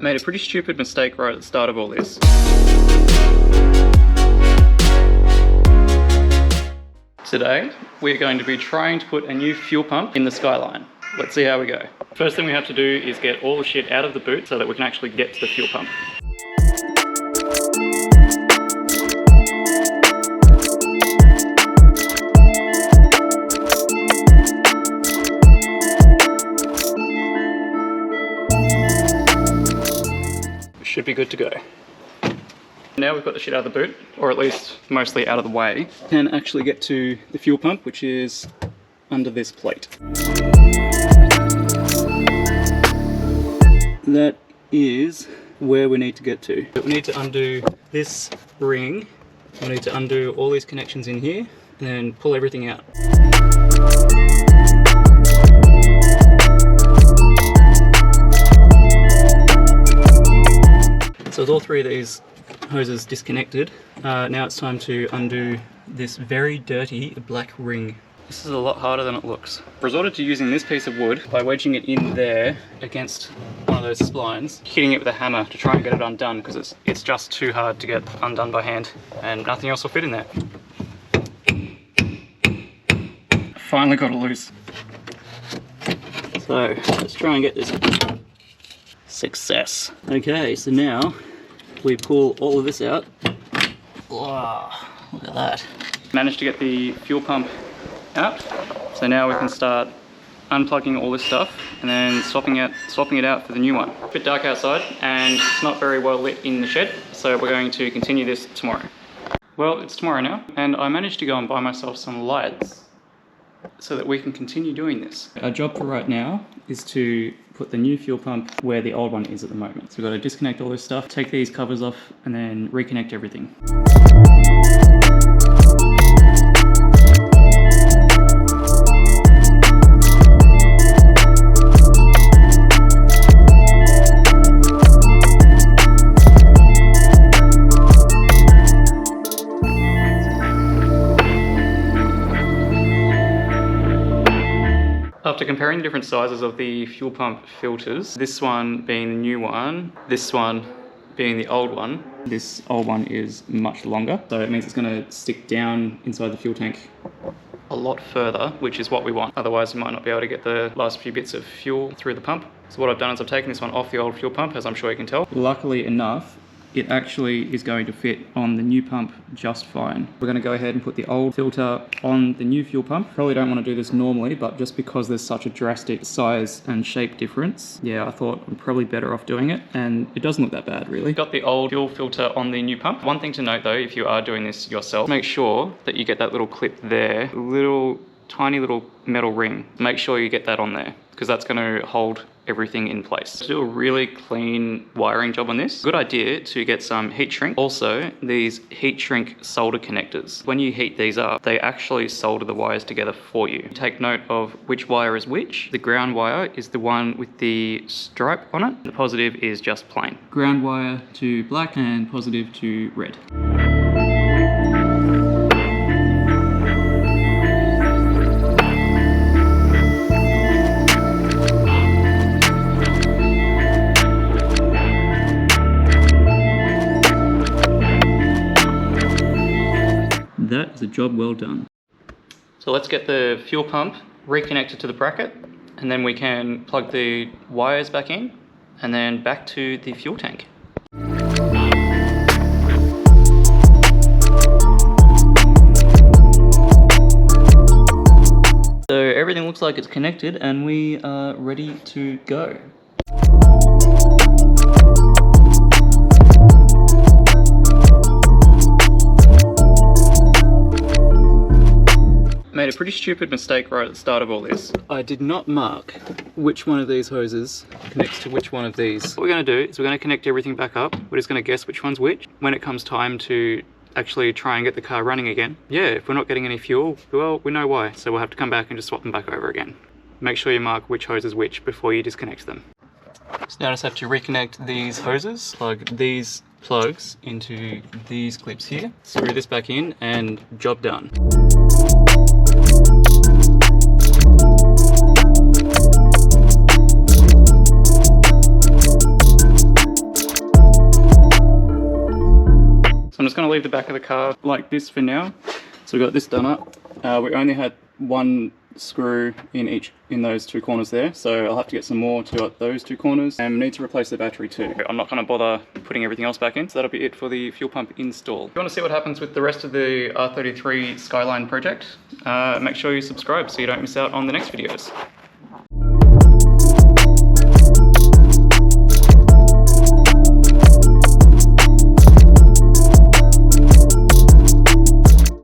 Made a pretty stupid mistake right at the start of all this. Today, we're going to be trying to put a new fuel pump in the Skyline. Let's see how we go. First thing we have to do is get all the shit out of the boot so that we can actually get to the fuel pump. Should be good to go. Now we've got the shit out of the boot, or at least mostly out of the way, can actually get to the fuel pump, which is under this plate. That is where we need to get to. We need to undo this ring, we need to undo all these connections in here, and then pull everything out. So with all three of these hoses disconnected, now it's time to undo this very dirty black ring. This is a lot harder than it looks. I resorted to using this piece of wood by wedging it in there against one of those splines, hitting it with a hammer to try and get it undone, because it's just too hard to get undone by hand and nothing else will fit in there. Finally got it loose. So let's try and get this. Success. Okay, so now we pull all of this out. Wow, look at that. Managed to get the fuel pump out. So now we can start unplugging all this stuff and then swapping it out for the new one. A bit dark outside and it's not very well lit in the shed, so we're going to continue this tomorrow. Well, it's tomorrow now, and I managed to go and buy myself some lights so that we can continue doing this. Our job for right now is to put the new fuel pump where the old one is at the moment. So we've got to disconnect all this stuff, take these covers off, and then reconnect everything. After comparing the different sizes of the fuel pump filters, this one being the new one, this one being the old one, this old one is much longer. So it means it's going to stick down inside the fuel tank a lot further, which is what we want. Otherwise, we might not be able to get the last few bits of fuel through the pump. So what I've done is I've taken this one off the old fuel pump, as I'm sure you can tell. Luckily enough, it actually is going to fit on the new pump just fine. We're going to go ahead and put the old filter on the new fuel pump. Probably don't want to do this normally, but just because there's such a drastic size and shape difference, yeah, I thought I'm probably better off doing it, and it doesn't look that bad really. Got the old fuel filter on the new pump. One thing to note though, if you are doing this yourself, make sure that you get that little clip there, tiny little metal ring. Make sure you get that on there, because that's going to hold everything in place. To do a really clean wiring job on this, good idea to get some heat shrink. Also, these heat shrink solder connectors. When you heat these up, they actually solder the wires together for you. Take note of which wire is which. The ground wire is the one with the stripe on it. The positive is just plain. Ground wire to black and positive to red. That is a job well done. So let's get the fuel pump reconnected to the bracket, and then we can plug the wires back in and then back to the fuel tank. So everything looks like it's connected and we are ready to go. Made a pretty stupid mistake right at the start of all this. I did not mark which one of these hoses connects to which one of these. What we're going to do is we're going to connect everything back up. We're just going to guess which one's which. When it comes time to actually try and get the car running again, yeah, if we're not getting any fuel, well, we know why. So we'll have to come back and just swap them back over again. Make sure you mark which hose is which before you disconnect them. So now I just have to reconnect these hoses, plug these plugs into these clips here, screw this back in, and job done. I'm just going to leave the back of the car like this for now. So we got this done up. We only had one screw in those two corners there, so I'll have to get some more to out those two corners, and we need to replace the battery too. I'm not going to bother putting everything else back in, so that'll be it for the fuel pump install. If you want to see what happens with the rest of the R33 Skyline project, make sure you subscribe so you don't miss out on the next videos.